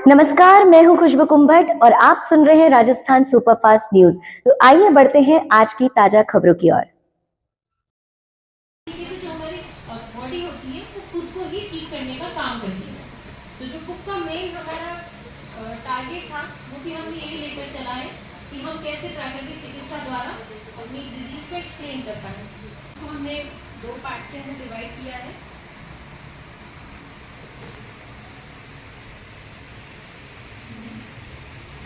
नमस्कार, मैं हूं खुशबू कुंभट और आप सुन रहे हैं राजस्थान सुपरफास्ट न्यूज। तो आइए बढ़ते हैं आज की ताजा खबरों की ओर। जो हमारी बॉडी होती है वो खुद को ही ठीक करने का काम करती है। तो जो बुक का मेन हमारा टारगेट था वो भी हमने यही लेकर चला है कि हम कैसे प्राकृतिक चिकित्सा द्वारा अपनी डिजीज को एक्सप्लेन कर पाए। तो हमने दो पार्ट के अंदर डिवाइड किया है।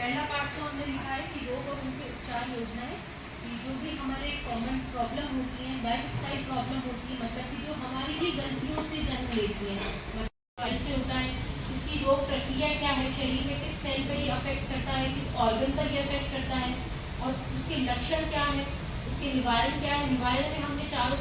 पहला पार्ट तो हमने लिखा है कि रोग और उनके उपचार योजनाएं, कि जो भी हमारे कॉमन प्रॉब्लम होती है, लाइफ स्टाइल प्रॉब्लम होती है, मतलब कि जो हमारी ही गलतियों से जन्म लेती है, मतलब ऐसे होता है, इसकी रोग प्रक्रिया क्या है, शरीर में किस सेल पर ये अफेक्ट करता है, किस ऑर्गन पर ये अफेक्ट करता है और उसके लक्षण क्या है, उसके निवारण क्या है। निवारण में हमने चार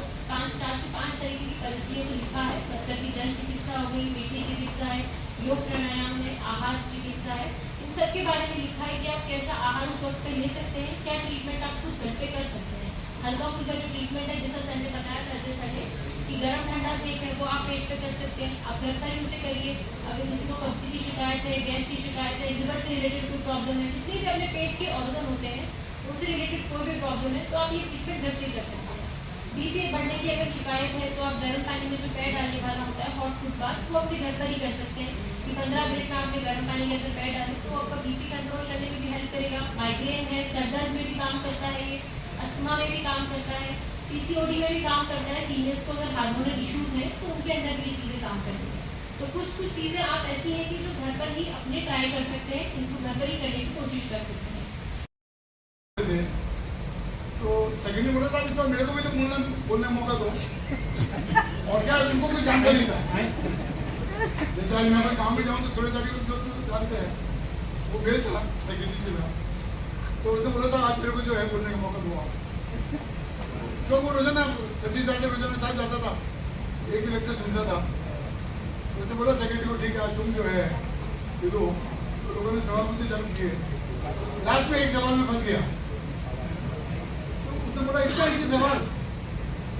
से पाँच तरीके की पद्धतियों को लिखा है, मतलब कि जल चिकित्सा हो गई, मिट्टी चिकित्सा है, योग प्राणायाम है, आहार चिकित्सा है। इन सब के बारे में लिखा है कि आप कैसा आहार उस वक्त पे ले सकते हैं, क्या ट्रीटमेंट आप खुद घर पे कर सकते हैं। हल्का फुल्का जो ट्रीटमेंट है, जैसा सर ने बताया था संडे कि गर्म ठंडा सेक है वो आप पेट पे कर सकते हैं, आप घर पर ही उसे करिए। अगर किसी को कब्जी की शिकायत है, गैस की शिकायत है, लिवर से रिलेटेड कोई प्रॉब्लम है, जितने भी अपने पेट के ऑर्गन होते हैं उनसे रिलेटेड कोई भी प्रॉब्लम है तो आप ये ट्रीटमेंट घर पे कर सकते हैं। बीपी बढ़ने की अगर शिकायत है तो आप गर्म पानी में जो पैर डालने वाला होता है हॉट फूड बाथ, वो अपने घर पर ही कर सकते हैं कि 15 मिनट में आपने गर्म पानी के अंदर पैर डालें तो आपका बीपी कंट्रोल करने में भी हेल्प करेगा। माइग्रेन है, सर दर्द में भी काम करता है, ये अस्थमा में भी काम करता है, पीसीओडी में भी काम करता है। फीमेल्स को अगर हार्मोनल इश्यूज हैं तो उनके अंदर भी ये चीज़ें काम करती हैं। तो कुछ चीज़ें आप ऐसी हैं कि जो घर पर ही अपने ट्राई कर सकते हैं, इनको घर पर ही करने की कोशिश कर सकते हैं। तो सेकेंडरी बोला था इसमें मेरे को भी तो बोलने का मौका दो और क्या उनको कोई जानकारी था। जैसे आज मैं अपने काम में जाऊँ तो सोरे चाटी जो जानते हैं वो मेल था सेक्रेटरी के था, तो उसने बोला था आज मेरे को जो है बोलने का मौका दो आप। तो वो रोजाना कसी जाते रोजाना साथ जाता था, एक ही लेक्चर सुनता था। तो उसने बोला सेक्रेटरी को ठीक है आज तुम जो है ये दो। तो लोगों ने सवाल पूछते चालू किए, लास्ट में एक सवाल में फंस गया। उसने बोला इतना ही सवाल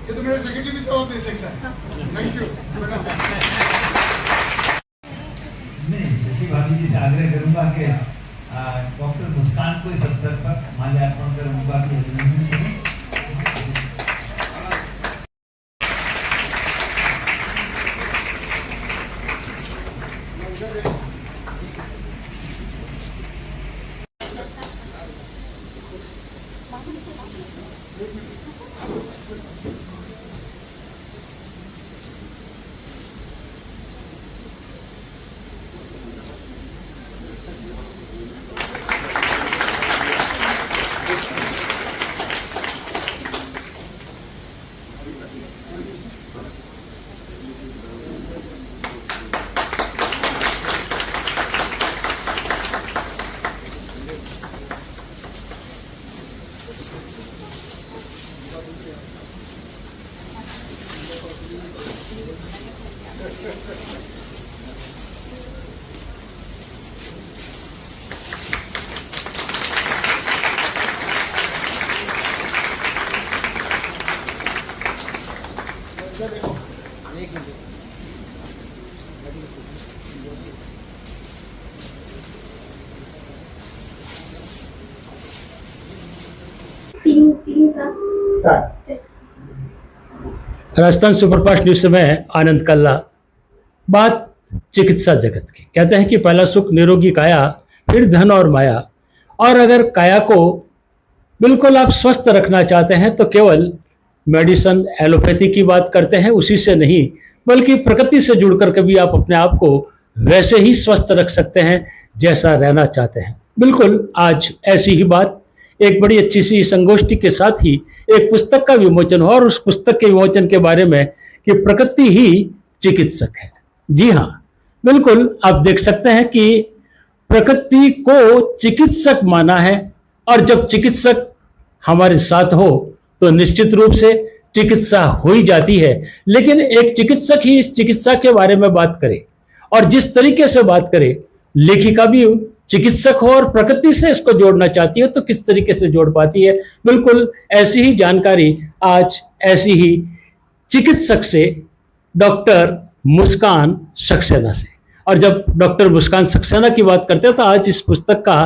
ये तो मेरे सेक्रेटरी भी जवाब दे सकता है। Thank you madam. मैं शशि भाभी जी से आग्रह करूंगा कि डॉक्टर मुस्कान को इस अवसर पर माल्यार्पण कर उनका भी अभिनंदन करें। राजस्थान सुपरफास्ट न्यूज से मैं आनंद कल्ला। बात चिकित्सा जगत की, कहते हैं कि पहला सुख निरोगी काया, फिर धन और माया। और अगर काया को बिल्कुल आप स्वस्थ रखना चाहते हैं तो केवल मेडिसन एलोपैथी की बात करते हैं, उसी से नहीं बल्कि प्रकृति से जुड़कर कभी आप अपने आप को वैसे ही स्वस्थ रख सकते हैं जैसा रहना चाहते हैं। बिल्कुल आज ऐसी ही बात एक बड़ी अच्छी सी संगोष्ठी के साथ ही एक पुस्तक का विमोचन हुआ और उस पुस्तक के विमोचन के बारे में कि प्रकृति ही चिकित्सक है। जी हाँ, बिल्कुल आप देख सकते हैं कि प्रकृति को चिकित्सक माना है और जब चिकित्सक हमारे साथ हो तो निश्चित रूप से चिकित्सा हो ही जाती है। लेकिन एक चिकित्सक ही इस चिकित्सा के बारे में बात करे और जिस तरीके से बात करे, लेखिका भी चिकित्सक हो और प्रकृति से इसको जोड़ना चाहती है तो किस तरीके से जोड़ पाती है। बिल्कुल ऐसी ही जानकारी आज ऐसी ही चिकित्सक से, डॉक्टर मुस्कान सक्सेना से। और जब डॉक्टर मुस्कान सक्सेना की बात करते हैं तो आज इस पुस्तक का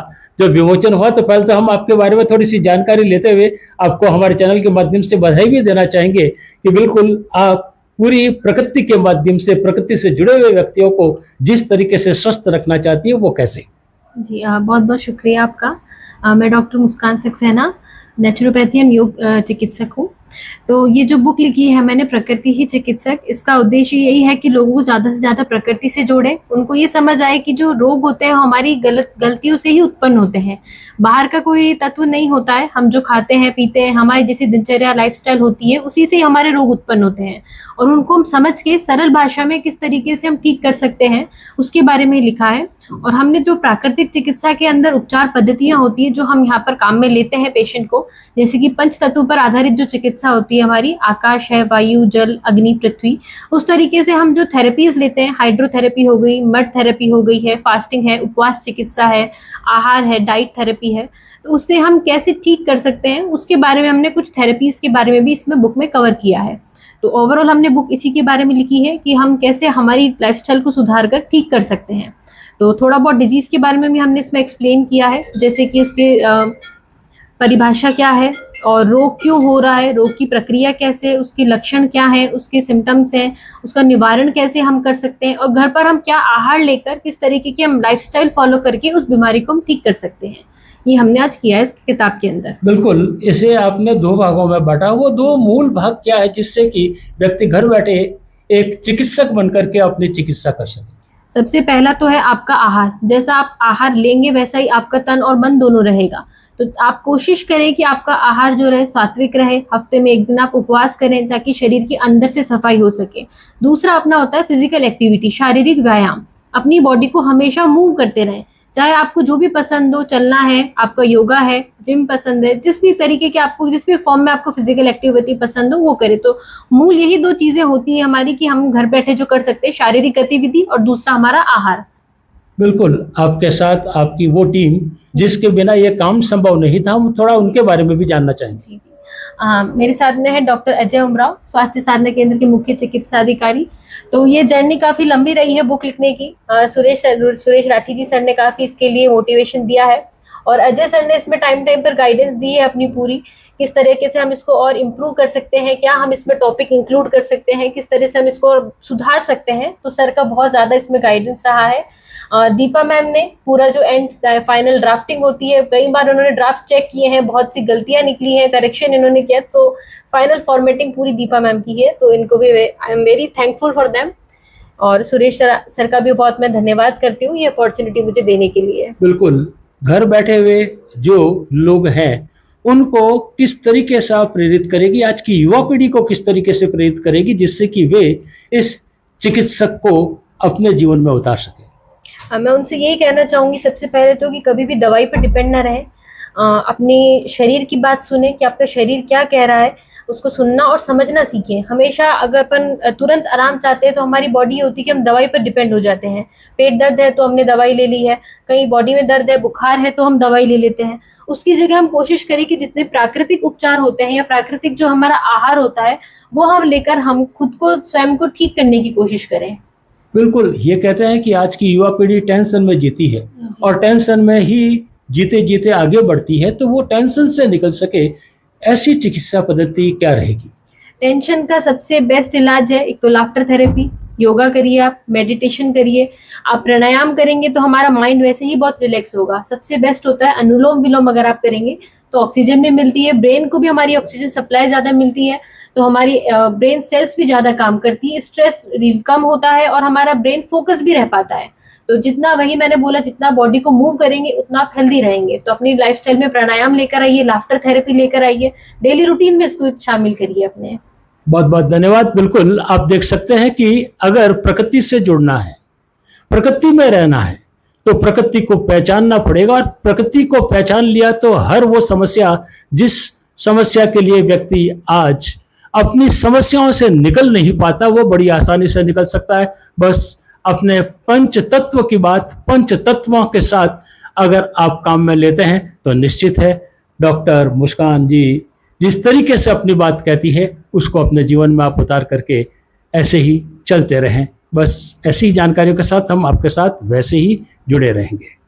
जब विमोचन हुआ तो पहले तो हम आपके बारे में थोड़ी सी जानकारी लेते हुए आपको हमारे चैनल के माध्यम से बधाई भी देना चाहेंगे कि बिल्कुल आप पूरी प्रकृति के माध्यम से, प्रकृति से जुड़े हुए व्यक्तियों को जिस तरीके से स्वस्थ रखना चाहती है वो कैसे। जी बहुत बहुत शुक्रिया आपका। मैं doctor Muskan Saxena, naturopathy and योग चिकित्सक हूँ। तो ये जो बुक लिखी है मैंने, प्रकृति ही चिकित्सक, इसका उद्देश्य यही है कि लोगों को ज़्यादा से ज़्यादा प्रकृति से जोड़े, उनको ये समझ आए कि जो रोग होते हैं हमारी गलतियों से ही उत्पन्न होते हैं, बाहर का कोई तत्व नहीं होता है। हम जो खाते हैं पीते हैं, हमारी जैसी दिनचर्या लाइफस्टाइल होती है, उसी से ही हमारे रोग उत्पन्न होते हैं, और उनको हम समझ के सरल भाषा में किस तरीके से हम ठीक कर सकते हैं उसके बारे में लिखा है। और हमने जो प्राकृतिक चिकित्सा के अंदर उपचार पद्धतियां होती है जो हम यहाँ पर काम में लेते हैं पेशेंट को, जैसे कि पंच तत्वों पर आधारित जो चिकित्सा होती है हमारी, आकाश है, वायु, जल, अग्नि, पृथ्वी, उस तरीके से हम जो थेरेपीज लेते हैं, हाइड्रोथेरेपी हो गई, मड थेरेपी हो गई है, फास्टिंग है, उपवास चिकित्सा है, आहार है, डाइट थेरेपी है, तो उससे हम कैसे ठीक कर सकते हैं उसके बारे में हमने कुछ थेरेपीज के बारे में भी इसमें बुक में कवर किया है। तो ओवरऑल हमने बुक इसी के बारे में लिखी है कि हम कैसे हमारी लाइफस्टाइल को सुधार कर ठीक कर सकते हैं। तो थोड़ा बहुत डिजीज़ के बारे में भी हमने इसमें एक्सप्लेन किया है, जैसे कि उसके परिभाषा क्या है और रोग क्यों हो रहा है, रोग की प्रक्रिया कैसे, उसके लक्षण क्या है, उसके सिम्टम्स हैं, उसका निवारण कैसे हम कर सकते हैं, और घर पर हम क्या आहार लेकर किस तरीके की हम लाइफस्टाइल फॉलो करके उस बीमारी को हम ठीक कर सकते हैं। ये हमने आज किया है इस किताब के अंदर। बिल्कुल, इसे आपने 2 भागों में बांटा। वो 2 मूल भाग क्या है जिससे कि व्यक्ति घर बैठे एक चिकित्सक बनकर के अपनी चिकित्सा कर सके। सबसे पहला तो है आपका आहार। जैसा आप आहार लेंगे वैसा ही आपका तन और मन दोनों रहेगा। तो आप कोशिश करें कि आपका आहार जो रहे सात्विक रहे। हफ्ते में 1 दिन आप उपवास करें ताकि शरीर के अंदर से सफाई हो सके। दूसरा अपना होता है फिजिकल एक्टिविटी, शारीरिक व्यायाम। अपनी बॉडी को हमेशा मूव करते रहें, चाहे आपको जो भी पसंद हो, चलना है, आपका योगा है, जिम पसंद है, जिस भी तरीके के आपको, जिस भी फॉर्म में आपको फिजिकल एक्टिविटी पसंद हो वो करें। तो मूल यही 2 चीजें होती है हमारी कि हम घर बैठे जो कर सकते हैं, शारीरिक गतिविधि और दूसरा हमारा आहार। बिल्कुल, आपके साथ आपकी वो टीम जिसके बिना ये काम संभव नहीं था, हम थोड़ा उनके बारे में भी जानना चाहेंगे। जी जी, मेरे साथ में है डॉक्टर अजय उमराव, स्वास्थ्य साधना केंद्र के मुख्य चिकित्सा अधिकारी। तो ये जर्नी काफी लंबी रही है बुक लिखने की। सुरेश राठी जी सर ने काफी इसके लिए मोटिवेशन दिया है, और अजय सर ने इसमें टाइम पर गाइडेंस दी है अपनी पूरी, किस तरीके से हम इसको और इम्प्रूव कर सकते हैं, क्या हम इसमें टॉपिक इंक्लूड कर सकते हैं, किस तरह से हम इसको सुधार सकते हैं। तो सर का बहुत ज्यादा इसमें गाइडेंस रहा है। दीपा मैम ने पूरा जो एंड फाइनल ड्राफ्टिंग होती है, कई बार उन्होंने ड्राफ्ट चेक किए हैं, बहुत सी गलतियां निकली हैं, करेक्शन इन्होंने किया, तो फाइनल फॉर्मेटिंग पूरी दीपा मैम की है। तो इनको भी I am very thankful for them. और सुरेश सर का भी बहुत मैं धन्यवाद करती हूँ ये अपॉर्चुनिटी मुझे देने के लिए। बिल्कुल, घर बैठे हुए जो लोग हैं उनको किस तरीके से आप प्रेरित करेगी, आज की युवा पीढ़ी को किस तरीके से प्रेरित करेगी जिससे कि वे इस चिकित्सक को अपने जीवन में उतार सके। मैं उनसे यही कहना चाहूँगी सबसे पहले तो कि कभी भी दवाई पर डिपेंड ना रहे। अपनी शरीर की बात सुने कि आपका शरीर क्या कह रहा है, उसको सुनना और समझना सीखें। हमेशा अगर अपन तुरंत आराम चाहते हैं तो हमारी बॉडी होती है कि हम दवाई पर डिपेंड हो जाते हैं। पेट दर्द है तो हमने दवाई ले ली है, कहीं बॉडी में दर्द है, बुखार है तो हम दवाई ले लेते हैं। उसकी जगह हम कोशिश करें कि जितने प्राकृतिक उपचार होते हैं या प्राकृतिक जो हमारा आहार होता है वो हम लेकर हम खुद को स्वयं को ठीक करने की कोशिश करें। बिल्कुल, ये कहते हैं कि आज की युवा पीढ़ी टेंशन में जीती है और टेंशन में ही जीते जीते आगे बढ़ती है, तो वो टेंशन से निकल सके ऐसी चिकित्सा पद्धति क्या रहेगी? टेंशन का सबसे बेस्ट इलाज है एक तो लाफ्टर थेरेपी। योगा करिए, आप मेडिटेशन करिए, आप प्राणायाम करेंगे तो हमारा माइंड वैसे ही बहुत रिलैक्स होगा। सबसे बेस्ट होता है अनुलोम विलोम, अगर आप करेंगे तो ऑक्सीजन भी मिलती है, ब्रेन को भी हमारी ऑक्सीजन सप्लाई ज़्यादा मिलती है, तो हमारी ब्रेन सेल्स भी ज़्यादा काम करती है, स्ट्रेस कम होता है और हमारा ब्रेन फोकस भी रह पाता है। तो जितना, वही मैंने बोला, जितना बॉडी को मूव करेंगे उतना आप हेल्दी रहेंगे। तो अपनी लाइफस्टाइल में प्राणायाम लेकर आइए, लाफ्टर थेरेपी लेकर आइए, डेली रूटीन में इसको शामिल करिए अपने। बहुत बहुत धन्यवाद। बिल्कुल, आप देख सकते हैं कि अगर प्रकृति से जुड़ना है, प्रकृति में रहना है, तो प्रकृति को पहचानना पड़ेगा, और प्रकृति को पहचान लिया तो हर वो समस्या, जिस समस्या के लिए व्यक्ति आज अपनी समस्याओं से निकल नहीं पाता, वो बड़ी आसानी से निकल सकता है। बस अपने पंच तत्व की बात पंच तत्वों के साथ अगर आप काम में लेते हैं तो निश्चित है डॉक्टर मुस्कान जी जिस तरीके से अपनी बात कहती है उसको अपने जीवन में आप उतार करके ऐसे ही चलते रहें। बस ऐसी जानकारियों के साथ हम आपके साथ वैसे ही जुड़े रहेंगे।